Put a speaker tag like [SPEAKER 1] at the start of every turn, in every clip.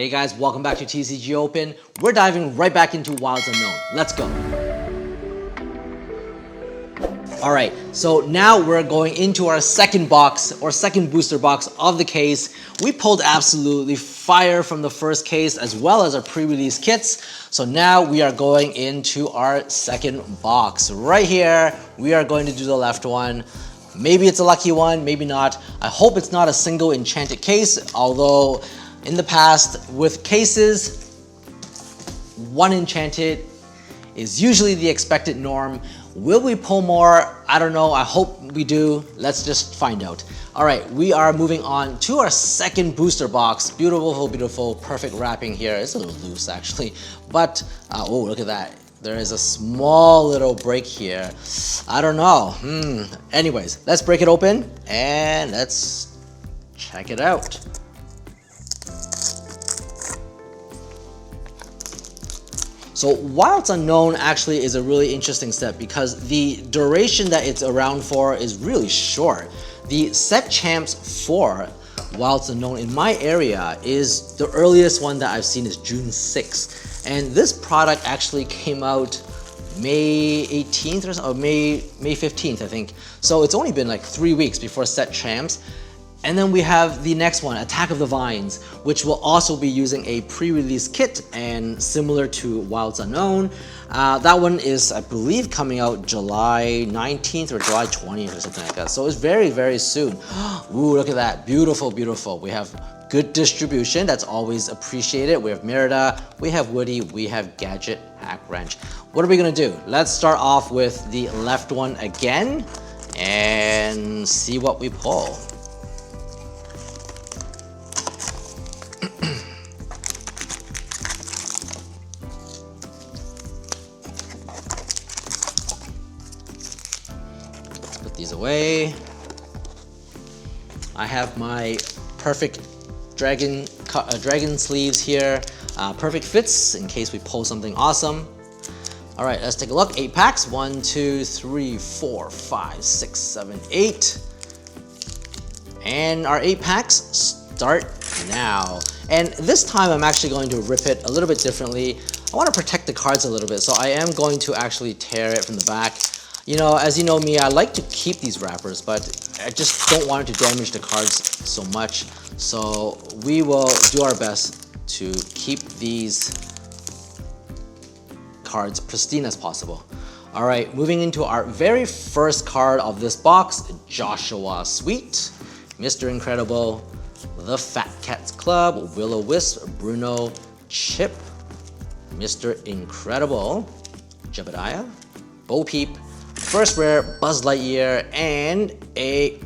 [SPEAKER 1] Hey guys, welcome back to TCG Open. We're diving right back into Wilds Unknown. Let's go. Alright, so now we're going into our second box or second booster box of the case. We pulled absolutely fire from the first case as well as our pre-release kits. So now we are going into our second box. Right here, we are going to do the left one. Maybe it's a lucky one, maybe not. I hope it's not a single enchanted case, although in the past with cases, one enchanted is usually the expected norm. Will we pull more? I don't know. I hope we do. Let's just find out. All right, we are moving on to our second booster box. Beautiful, beautiful, perfect wrapping here. It's a little loose actually, but oh, look at that. There is a small little break here. I don't know. Anyways, let's break it open and let's check it out. So Wilds Unknown actually is a really interesting set because the duration that it's around for is really short. The set champs for Wilds Unknown in my area is the earliest one that I've seen is June 6th. And this product actually came out May 18th or so, or May 15th, I think. So it's only been like 3 weeks before set champs. And then we have the next one, Attack of the Vines, which will also be using a pre-release kit and similar to Wilds Unknown. That one is, I believe, coming out July 19th or July 20th or something like that. So it's very, very soon. Ooh, look at that. Beautiful, beautiful. We have good distribution. That's always appreciated. We have Merida, we have Woody, we have Gadget, Hack Wrench. What are we going to do? Let's start off with the left one again and see what we pull. These away. I have my perfect dragon sleeves here. Perfect fits in case we pull something awesome. All right, let's take a look. 8 packs. 1, 2, 3, 4, 5, 6, 7, 8. And our 8 packs start now. And this time I'm actually going to rip it a little bit differently. I want to protect the cards a little bit, so I am going to actually tear it from the back. You know, as you know me, I like to keep these wrappers, but I just don't want it to damage the cards so much. So we will do our best to keep these cards pristine as possible. All right, moving into our very first card of this box, Joshua Sweet, Mr. Incredible, the Fat Cats Club, Will-O-Wisp, Bruno, Chip, Mr. Incredible, Jebediah, Bo Peep, first rare, Buzz Lightyear, and a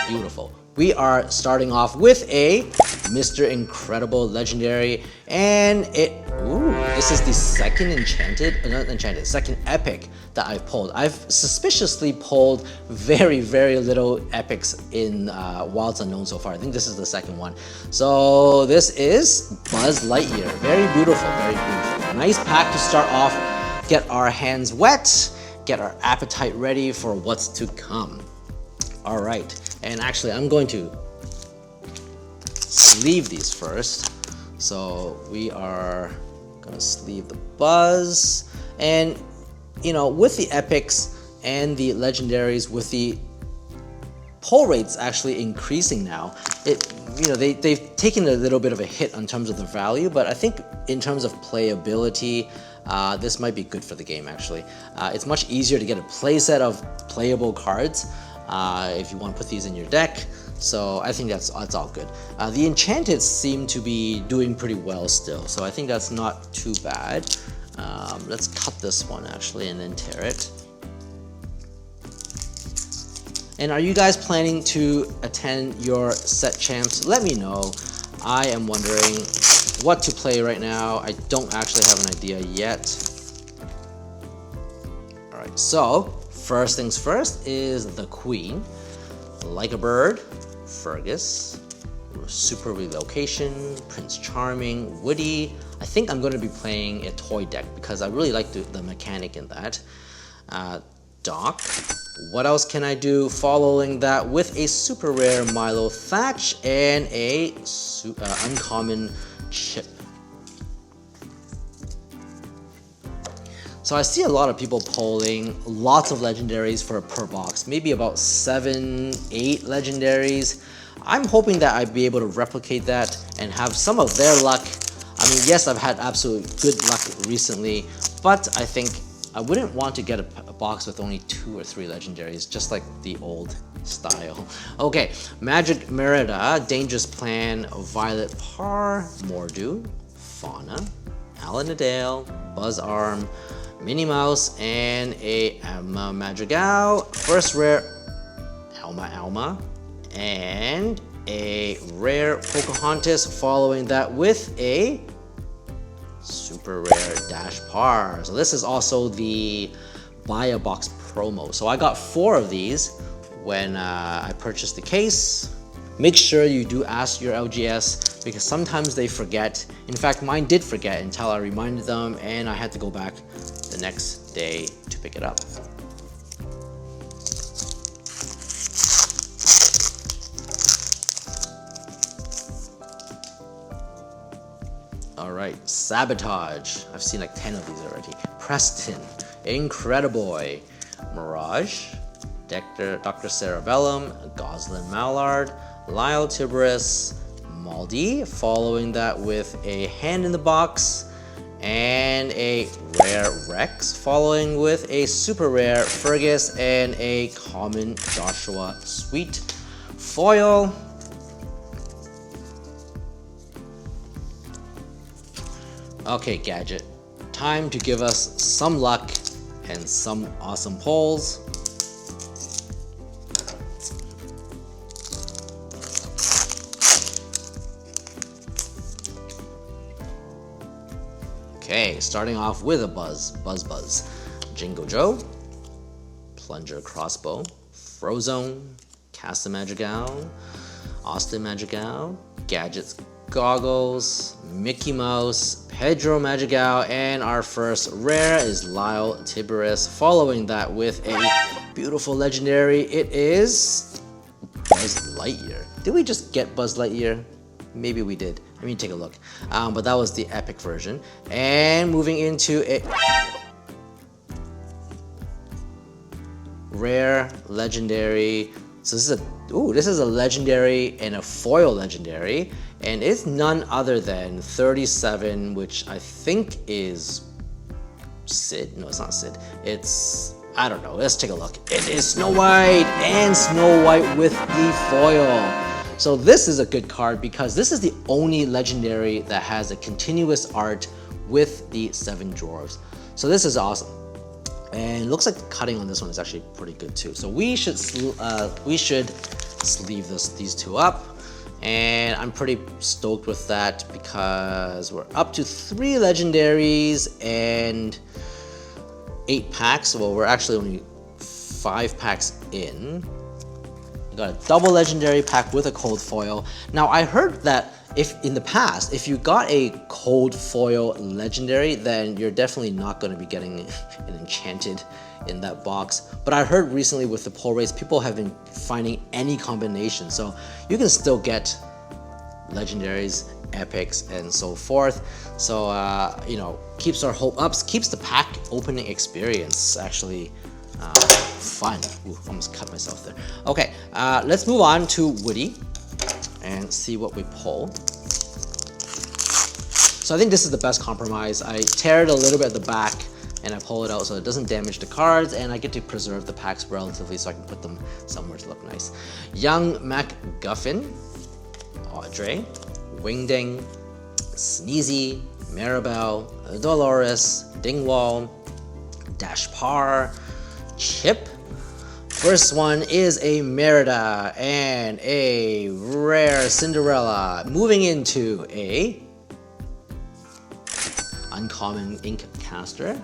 [SPEAKER 1] beautiful. We are starting off with a Mr. Incredible Legendary, and this is the second second epic that I've pulled. I've suspiciously pulled very, very little epics in Wilds Unknown so far. I think this is the second one. So this is Buzz Lightyear. Very beautiful, very beautiful. Nice pack to start off, get our hands wet, get our appetite ready for what's to come. All right, and actually I'm going to sleeve these first. So we are gonna sleeve the Buzz, and you know, with the epics and the legendaries, with the pull rates actually increasing now, they've taken a little bit of a hit in terms of the value, but I think in terms of playability, this might be good for the game actually. It's much easier to get a playset of playable cards if you want to put these in your deck. So I think that's all good. The Enchanted seem to be doing pretty well still, so I think that's not too bad. Let's cut this one actually and then tear it. And are you guys planning to attend your set champs? Let me know. I am wondering what to play right now. I don't actually have an idea yet. All right, so first things first is the Queen, Like a Bird, Fergus, Super Relocation, Prince Charming, Woody. I think I'm going to be playing a toy deck because I really like the mechanic in that. Doc. What else can I do following that with a super rare Milo Thatch and a uncommon Chip. So I see a lot of people pulling lots of legendaries for per box, maybe about 7, 8 legendaries. I'm hoping that I'd be able to replicate that and have some of their luck. I mean, yes, I've had absolute good luck recently, but I think I wouldn't want to get a box with only 2 or 3 legendaries, just like the old style. Okay, Magic Merida, Dangerous Plan, Violet Par, Mordu, Fauna, Alanadale, Buzz Arm, Minnie Mouse, and a Alma Madrigal. First rare, Alma, and a rare Pocahontas, following that with a super rare Dash Par. So this is also the buy a box promo. So I got 4 of these when I purchased the case. Make sure you do ask your LGS because sometimes they forget. In fact, mine did forget until I reminded them and I had to go back the next day to pick it up. All right, Sabotage. I've seen like 10 of these already. Preston, Incrediboy, Mirage, Dr. Cerebellum, Goslin Mallard, Lyle Tiberus, Maldi, following that with a Hand in the Box, and a rare Rex, following with a super rare Fergus and a common Joshua Sweet. Foil. Okay, Gadget, time to give us some luck and some awesome pulls. Okay, starting off with a Buzz, Jingo Joe, Plunger Crossbow, Frozone, Casta Madrigal, Austin Madrigal, Gadget's Goggles, Mickey Mouse, Pedro Madrigal, and our first rare is Lyle Tiberus, following that with a beautiful legendary. It is Buzz Lightyear. Did we just get Buzz Lightyear? Maybe we did. Let me take a look. But that was the epic version. And moving into a rare legendary. So this is a legendary and a foil legendary, and it's none other than 37, which I think is Sid. No, it's not Sid. It's, I don't know. Let's take a look. It is Snow White, and Snow White with the foil. So this is a good card because this is the only legendary that has a continuous art with the 7 dwarves. So this is awesome. And it looks like the cutting on this one is actually pretty good too. So we should sleeve these 2 up. And I'm pretty stoked with that because we're up to 3 legendaries and 8 packs. Well, we're actually only 5 packs in. Got a double legendary pack with a cold foil. Now I heard that if in the past, if you got a cold foil legendary, then you're definitely not going to be getting an enchanted in that box. But I heard recently with the pull rates, people have been finding any combination. So you can still get legendaries, epics, and so forth. So, you know, keeps our hope up, keeps the pack opening experience actually fun. Ooh, almost cut myself there. Okay, let's move on to Woody and see what we pull. So I think this is the best compromise. I tear it a little bit at the back and I pull it out so it doesn't damage the cards, and I get to preserve the packs relatively so I can put them somewhere to look nice. Young MacGuffin, Audrey, Wingding, Sneezy, Maribel, Dolores, Dingwall, Dash Par, Chip. First one is a Merida and a rare Cinderella. Moving into a uncommon Ink Caster.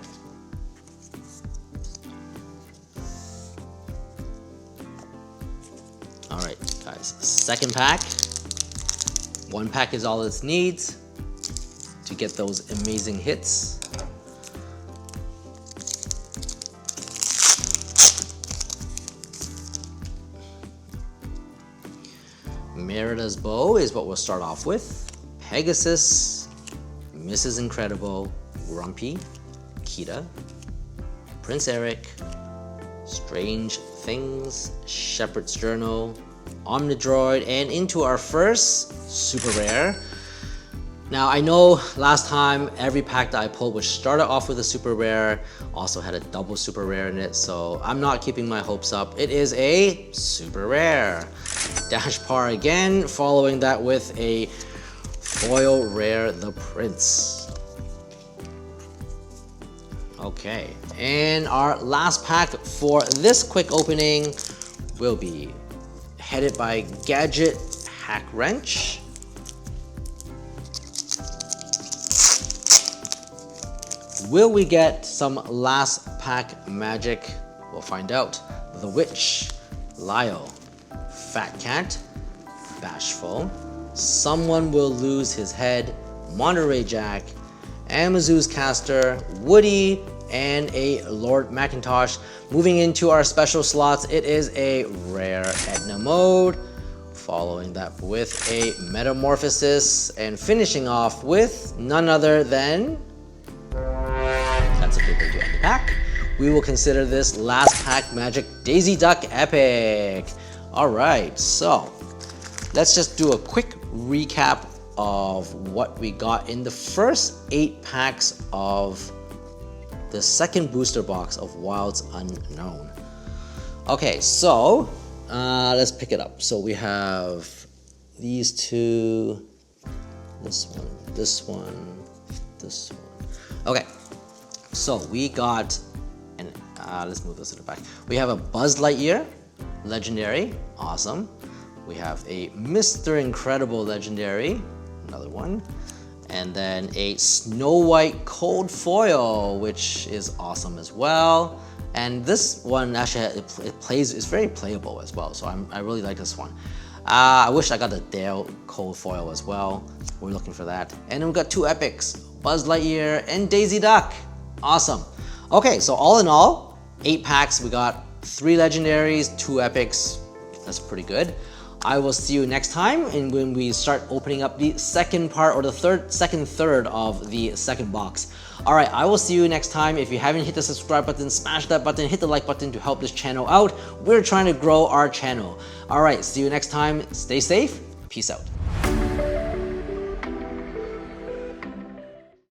[SPEAKER 1] Alright guys, second pack. 1 pack is all it needs to get those amazing hits. Merida's Bow is what we'll start off with. Pegasus, Mrs. Incredible, Grumpy, Kita, Prince Eric, Strange Things, Shepherd's Journal, Omnidroid, and into our first super rare. Now I know last time every pack that I pulled which started off with a super rare also had a double super rare in it, so I'm not keeping my hopes up. It is a super rare. Dash par again, following that with a foil rare, the Prince. Okay, and our last pack for this quick opening will be headed by Gadget Hack Wrench. Will we get some last pack magic? We'll find out. The Witch, Lyle, Fat Cat, Bashful, Someone Will Lose His Head, Monterey Jack, Amazoo's Caster, Woody, and a Lord Macintosh. Moving into our special slots, it is a rare Edna Mode, following that with a Metamorphosis, and finishing off with none other than, that's a good way to end the pack. We will consider this last pack magic Daisy Duck Epic. Alright, so let's just do a quick recap of what we got in the first 8 packs of the second booster box of Wilds Unknown. Okay, so let's pick it up. So we have these two, this one, this one, this one. Okay, so we got, and let's move this to the back. We have a Buzz Lightyear, Legendary, awesome. We have a Mr. Incredible Legendary, another one. And then a Snow White Cold Foil, which is awesome as well. And this one actually, it plays, it's very playable as well, so I really like this one. I wish I got the Dale Cold Foil as well. We're looking for that. And then we got 2 epics, Buzz Lightyear and Daisy Duck. Awesome. Okay, so all in all, 8 packs. We got 3 legendaries, 2 epics. That's pretty good. I will see you next time, and when we start opening up the second part, or the second third of the second box. All right, I will see you next time. If you haven't hit the subscribe button, smash that button, hit the like button to help this channel out. We're trying to grow our channel. All right, see you next time. Stay safe. Peace out.